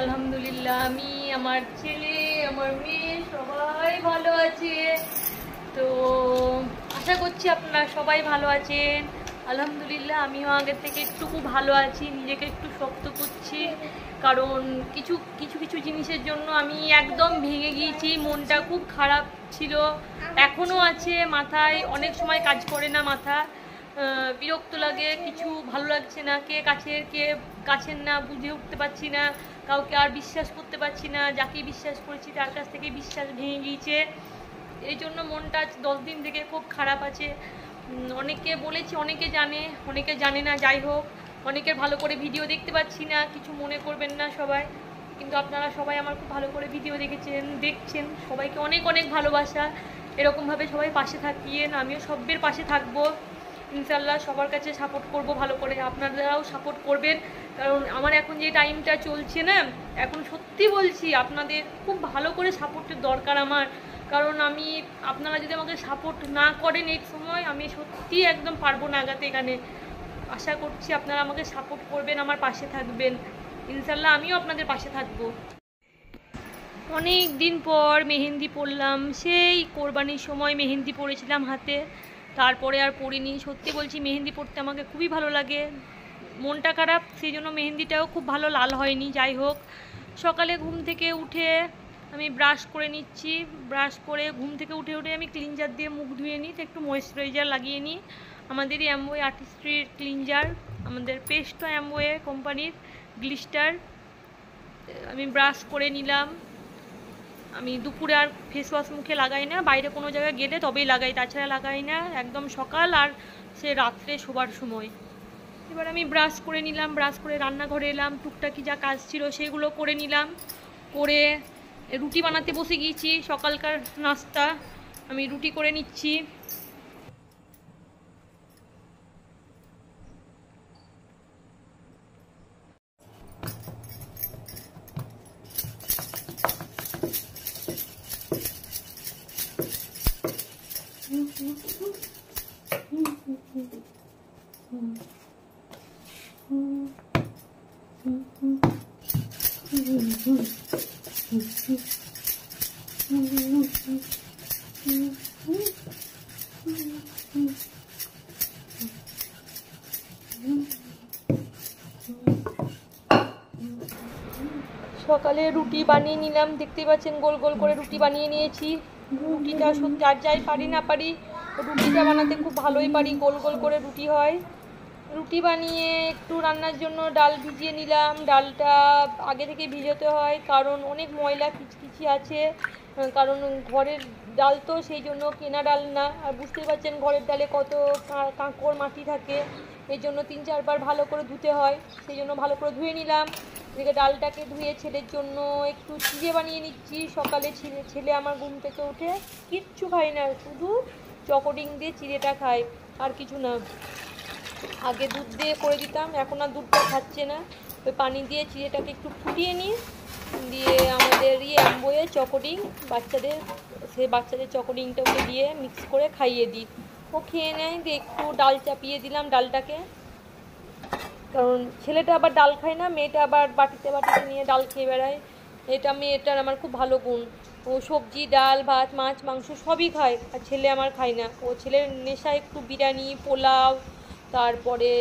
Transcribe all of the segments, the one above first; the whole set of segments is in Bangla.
আলহামদুলিল্লাহ আমি আমার ছেলে আমার মেয়ে সবাই ভালো আছে। তো আশা করছি আপনারা সবাই ভালো আছেন। আলহামদুলিল্লাহ আমিও আগের থেকে একটু ভালো আছি, নিজেকে একটু শক্ত করছি, কারণ কিছু কিছু কিছু জিনিসের জন্য আমি একদম ভেঙে গিয়েছি। মনটা খুব খারাপ ছিল, এখনও আছে। মাথায় অনেক সময় কাজ করে না, মাথা বিরক্ত লাগে, কিছু ভালো লাগছে না, কে কাছের কে কাছের না বুঝে উঠতে পারছি না, কাউকে আর বিশ্বাস করতে পারছি না, যাকে বিশ্বাস করেছি তার কাছ থেকে বিশ্বাস ভেঙে গিয়েছে। এই জন্য মনটা 10 দিন থেকে খুব খারাপ আছে। অনেকে বলেছি, অনেকে জানে, অনেকে জানে না। যাই হোক, অনেকের ভালো করে ভিডিও দেখতে পাচ্ছি না, কিছু মনে করবেন না সবাই, কিন্তু আপনারা সবাই আমার খুব ভালো করে ভিডিও দেখছেন। সবাইকে অনেক অনেক ভালোবাসা। এরকমভাবে সবাই পাশে থাকিয়েন, আমিও সবের পাশে থাকবো ইনশাল্লাহ। সবার কাছে সাপোর্ট করব ভালো করে, আপনারাও সাপোর্ট করবেন। কারণ আমার এখন যে টাইমটা চলছে না, এখন সত্যি বলছি আপনাদের খুব ভালো করে সাপোর্টের দরকার আমার। কারণ আমি, আপনারা যদি আমাকে সাপোর্ট না করেন এই সময়, আমি সত্যি একদম পারবো না আগাতে এখানে। আশা করছি আপনারা আমাকে সাপোর্ট করবেন, আমার পাশে থাকবেন ইনশাল্লাহ। আমিও আপনাদের পাশে থাকবো। অনেক দিন পর মেহেন্দি পরলাম, সেই কোরবানির সময় মেহেন্দি পরেছিলাম হাতে, তারপরে আর পরিনি। সত্যি বলছি, মেহেন্দি পরতে আমাকে খুবই ভালো লাগে। মনটা খারাপ, সেই জন্য মেহেন্দিটাও খুব ভালো লাল হয়নি। যাই হোক, সকালে ঘুম থেকে উঠে আমি ব্রাশ করে নিচ্ছি। ব্রাশ করে ঘুম থেকে উঠে আমি ক্লিনজার দিয়ে মুখ ধুয়ে নিই, তো একটু ময়েশ্চারাইজার লাগিয়ে নিই। আমাদেরই অ্যামওয়ে আর্টিস্ট্রির ক্লিনজার, আমাদের পেস্টও অ্যামওয়ে কোম্পানির গ্লিস্টার। আমি ব্রাশ করে নিলাম। আমি দুপুরে আর ফেস ওয়াশ মুখে লাগাই না, বাইরে কোনো জায়গায় গেলে তবেই লাগাই, তাছাড়া লাগাই না, একদম সকাল আর সে রাত্রে শোবার সময়। এবার আমি ব্রাশ করে নিলাম, ব্রাশ করে রান্নাঘরে এলাম, টুকটাকি যা কাজ ছিল সেগুলো করে নিলাম। করে রুটি বানাতে বসে গিয়েছি, সকালকার নাস্তা আমি রুটি করে নিচ্ছি। সকালে রুটি বানিয়ে নিলাম, দেখতেই পাচ্ছেন গোল গোল করে রুটি বানিয়ে নিয়েছি। রুটিটা সত্যি আর যাই পারি না পারি, রুটিটা বানাতে খুব ভালোই পারি, গোল গোল করে রুটি হয়। রুটি বানিয়ে একটু রান্নার জন্য ডাল ভিজিয়ে নিলাম। ডালটা আগে থেকে ভিজাতে হয়, কারণ অনেক ময়লা কিচকিচি আছে, কারণ ঘরের ডাল তো, সেই জন্য কেনা ডাল না। আর বুঝতেই পারছেন ঘরের ডালে কত কাঁকড় মাটি থাকে, এই জন্য 3-4 বার ভালো করে ধুতে হয়, সেই জন্য ভালো করে ধুয়ে নিলাম। এদিকে ডালটাকে ধুয়ে ছেলের জন্য একটু চিড়ে বানিয়ে নিচ্ছি। সকালে ছেলে আমার ঘুম থেকে উঠে কিচ্ছু খায় না, শুধু চকোডিং দিয়ে চিড়েটা খায়, আর কিছু না। আগে দুধ দিয়ে করে দিতাম, এখন আর দুধটা খাচ্ছে না। ওই পানি দিয়ে চিড়েটাকে একটু ফুটিয়ে নিই, দিয়ে আমাদের অ্যামওয়ে চকোডিং বাচ্চাদের, সেই বাচ্চাদের চকোডিংটা ওকে দিয়ে মিক্স করে খাইয়ে দিই, ও খেয়ে নেয়। দিয়ে একটু ডাল চাপিয়ে দিলাম ডালটাকে, কারণ ছেলেটা আবার ডাল খায় না, মেয়েটা আবার বাটিতে বাটিতে নিয়ে ডাল খেয়ে বেড়ায়। এটা মেয়েটার আমার খুব ভালো গুণ, ও সবজি ডাল ভাত মাছ মাংস সবই খায়, আর ছেলে আমার খায় না। ও ছেলের নেশা একটু বিরিয়ানি পোলাও, তারপরে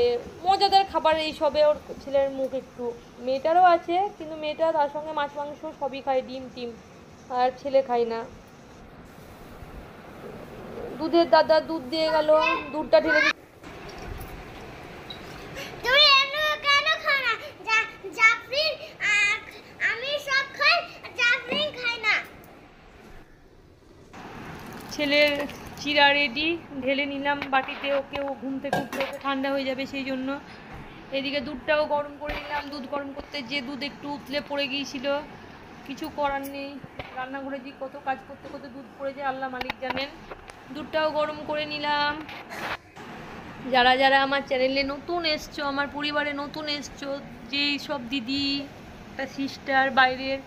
মজাদার খাবার এইসবে ওর ছেলের মুখ একটু। মেয়েটারও আছে, কিন্তু মেয়েটা তার সঙ্গে মাছ মাংস সবই খায়, ডিম টিম, আর ছেলে খায় না। দুধের দাদা দুধ দিয়ে গেল, দুধটা ঢেলে ছেলের চিড়া রেডি, ঢেলে নিলাম বাটিতে, ওকে ও ঘুম থেকে উঠলে ওকে ঠান্ডা হয়ে যাবে সেই জন্য। এদিকে দুধটাও গরম করে নিলাম, দুধ গরম করতে যে দুধ একটু উতলে পড়ে গিয়েছিল, কিছু করার নেই, রান্নাঘরে যে কত কাজ করতে করতে দুধ পড়ে যায় আল্লাহ মালিক জানেন। দুধটাও গরম করে নিলাম। যারা যারা আমার চ্যানেলে নতুন এসছো, আমার পরিবারে নতুন এসছো, যেই সব দিদি একটা সিস্টার বাইরের,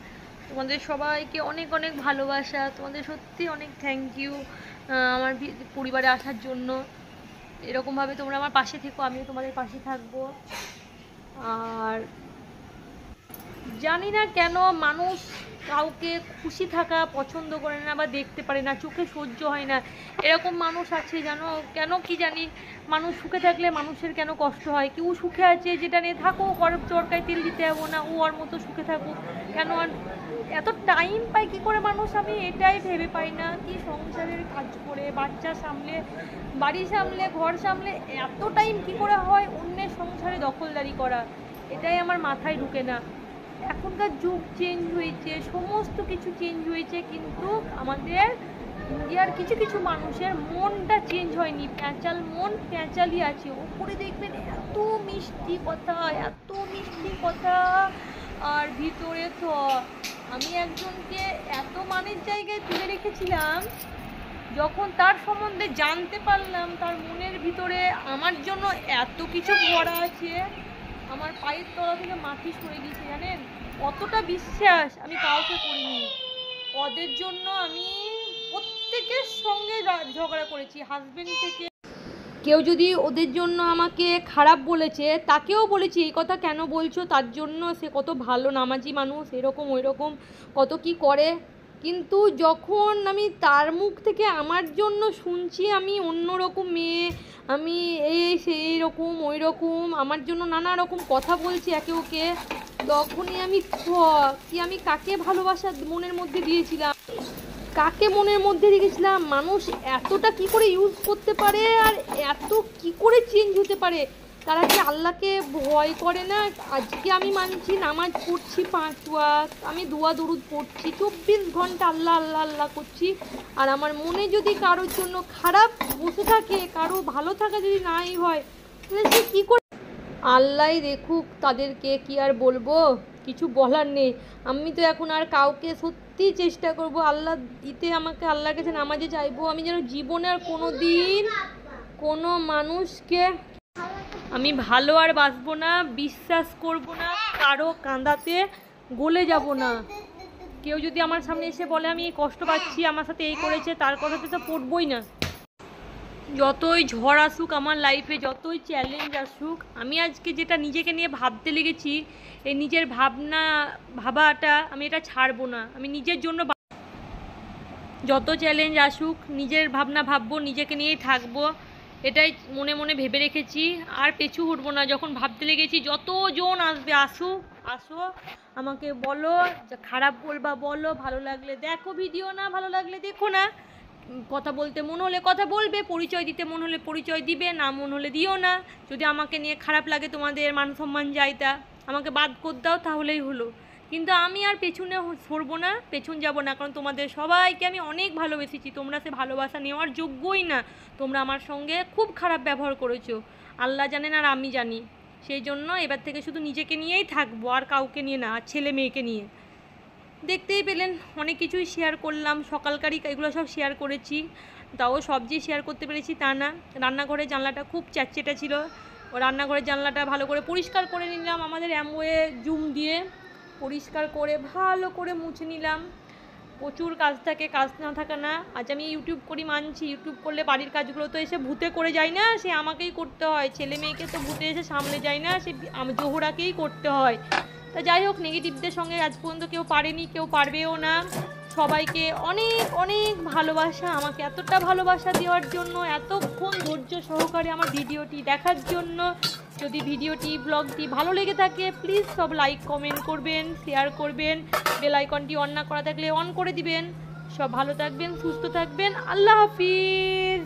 তোমাদের সবাইকে অনেক অনেক ভালোবাসা, তোমাদের সত্যি অনেক থ্যাংক ইউ আমার পরিবারে আসার জন্য। এরকমভাবে তোমরা আমার পাশে থেকো, আমিও তোমাদের পাশে থাকবো। আর জানি না কেন মানুষ কাউকে খুশি থাকা পছন্দ করে না বা দেখতে পারে না, চোখে সহ্য হয় না, এরকম মানুষ আছে জানো। কেন কি জানি, মানুষ সুখে থাকলে মানুষের কেন কষ্ট হয়। কেউ সুখে আছে, যেটা নিয়ে থাকো, গরম চরকায় তেল দিতে যাবো না, ও ওর মতো সুখে থাকুক, কেন আর এত টাইম পায় কী করে মানুষ, আমি এটাই ভেবে পাই না। কি সংসারের কাজ করে, বাচ্চা সামলে, বাড়ি সামলে, ঘর সামলে এত টাইম কি করে হয় অন্যের সংসারে দখলদারি করা, এটাই আমার মাথায় ঢুকে না। এখনকার যুগ চেঞ্জ হয়েছে, সমস্ত কিছু চেঞ্জ হয়েছে, কিন্তু আমাদের ইন্ডিয়ার কিছু কিছু মানুষের মনটা চেঞ্জ হয়নি। প্যাঁচাল মন প্যাঁচালই আছে। ওপরে দেখবেন এত মিষ্টি কথা, এত মিষ্টি কথা, আর ভিতরে তো আমি একজনকে এত মানের জায়গায় তুলে রেখেছিলাম, যখন তার সম্বন্ধে জানতে পারলাম তার মনের ভিতরে আমার জন্য এত কিছু ভরা আছে, আমার পায়ের তলা থেকে মাটি সরে গেছে জানেন। অতটা বিশ্বাস আমি কাউকে করিনি। ওদের জন্য আমি প্রত্যেকের সঙ্গে ঝগড়া করেছি, হাজবেন্ড থেকে কেউ যদি ওদের জন্য আমাকে খারাপ বলেছে তাকেও বলেছি এই কথা কেন বলছো, তার জন্য সে কত ভালো নামাজি মানুষ, এরকম ওই রকম কত কি করে। কিন্তু যখন আমি তার মুখ থেকে আমার জন্য শুনছি আমি অন্যরকম মেয়ে, আমি এই সেই রকম ওই রকম, আমার জন্য নানা রকম কথা বলছি একে ওকে, তখনই আমি আমি কাকে ভালোবাসা মনের মধ্যে দিয়েছিলাম, কাকে মনের মধ্যে রেখেছিলাম। মানুষ এতটা কি করে ইউজ করতে পারে, আর এত কি করে চেঞ্জ হতে পারে। তারা কি আল্লাহকে ভয় করে না? আজকে আমি মানছি, নামাজ পড়ছি 5 ওয়াক্ত, আমি দোয়া দরুদ পড়ছি, 24 ঘন্টা আল্লাহ আল্লাহ আল্লাহ করছি, আর আমার মনে যদি কারোর জন্য খারাপ বসে থাকে, কারো ভালো থাকা যদি নাই হয়, তাহলে সে কী করে? আল্লাহ দেখুক তাদেরকে, কি আর বলবো, কিছু বলার নেই। আমি তো এখন আর কাউকে সত্যি চেষ্টা করব আল্লাহ দিতে, আমাকে আল্লাহর কাছে নামাজে চাইবো আমি যেন জীবনে আর কোনো দিন কোনো মানুষকে আমি ভালো আর বাসবো না, বিশ্বাস করব না, কারো কাঁদাতে গলে যাব না। কেউ যদি আমার সামনে এসে বলে আমি এই কষ্ট পাচ্ছি, আমার সাথে এই করেছে, তার কথাতে তো পড়বই না। যতই ঝড় আসুক আমার লাইফে, যতই চ্যালেঞ্জ আসুক, আমি আজকে যেটা নিজেকে নিয়ে ভাবতে লেগেছি, এই নিজের ভাবাটা আমি এটা ছাড়বো না। আমি নিজের জন্য যত চ্যালেঞ্জ আসুক নিজের ভাবনা ভাববো, নিজেকে নিয়েই থাকবো, এটাই মনে মনে ভেবে রেখেছি। আর পেছু হটবো না। যখন ভাবতে লেগেছি যতজন আসবে আসো, আমাকে বলো, খারাপ বলবা বলো, ভালো লাগলে দেখো ভিডিও, না ভালো লাগলে দেখো না। কথা বলতে মন হলে কথা বলবে, পরিচয় দিতে মন হলে পরিচয় দিবে, না মন হলে দিও না। যদি আমাকে নিয়ে খারাপ লাগে, তোমাদের মান সম্মান যাইতা, আমাকে বাদ করে দাও, তাহলেই হলো। কিন্তু আমি আর পেছনে সরবো না, পেছন যাব না, কারণ তোমাদের সবাইকে আমি অনেক ভালোবেসেছি। তোমরা সে ভালোবাসা নেওয়ার যোগ্যই না। তোমরা আমার সঙ্গে খুব খারাপ ব্যবহার করেছো, আল্লাহ জানেন আর আমি জানি। সেই জন্য এবার থেকে শুধু নিজেকে নিয়েই থাকবো, আর কাউকে নিয়ে না, আর ছেলে মেয়েকে নিয়ে। দেখতেই পেলেন অনেক কিছুই শেয়ার করলাম, সকালকারই এগুলো সব শেয়ার করেছি, তাও সব যে শেয়ার করতে পেরেছি তা না। রান্নাঘরের জানলাটা খুব চ্যাটচেটা ছিল, ও রান্নাঘরের জানলাটা ভালো করে পরিষ্কার করে নিলাম, আমাদের অ্যামওয়ে জুম দিয়ে পরিষ্কার করে ভালো করে মুছে নিলাম। প্রচুর কাজ থাকে, কাজ না থাকা না। আজ আমি ইউটিউব করি মানছি, ইউটিউব করলে বাড়ির কাজগুলো তো এসে ভূতে করে যায় না, সে আমাকেই করতে হয়। ছেলে মেয়েকে তো ভূতে এসে সামলে যায় না, সে জোহরাকেই করতে হয়। তা যাই হোক, নেগেটিভদের সঙ্গে আজ পর্যন্ত কেউ পারেনি, কেউ পারবেও না। সবাইকে অনেক অনেক ভালোবাসা, আমাকে এতটা ভালোবাসা দেওয়ার জন্য, এতক্ষণ ধৈর্য সহকারে আমার ভিডিওটি দেখার জন্য। যদি ভিডিওটি ব্লগটি ভালো লেগে থাকে প্লিজ সব লাইক কমেন্ট করবেন, শেয়ার করবেন, বেল আইকনটি অন না করা থাকলে অন করে দিবেন। সব ভালো থাকবেন, সুস্থ থাকবেন, আল্লাহ হাফিজ।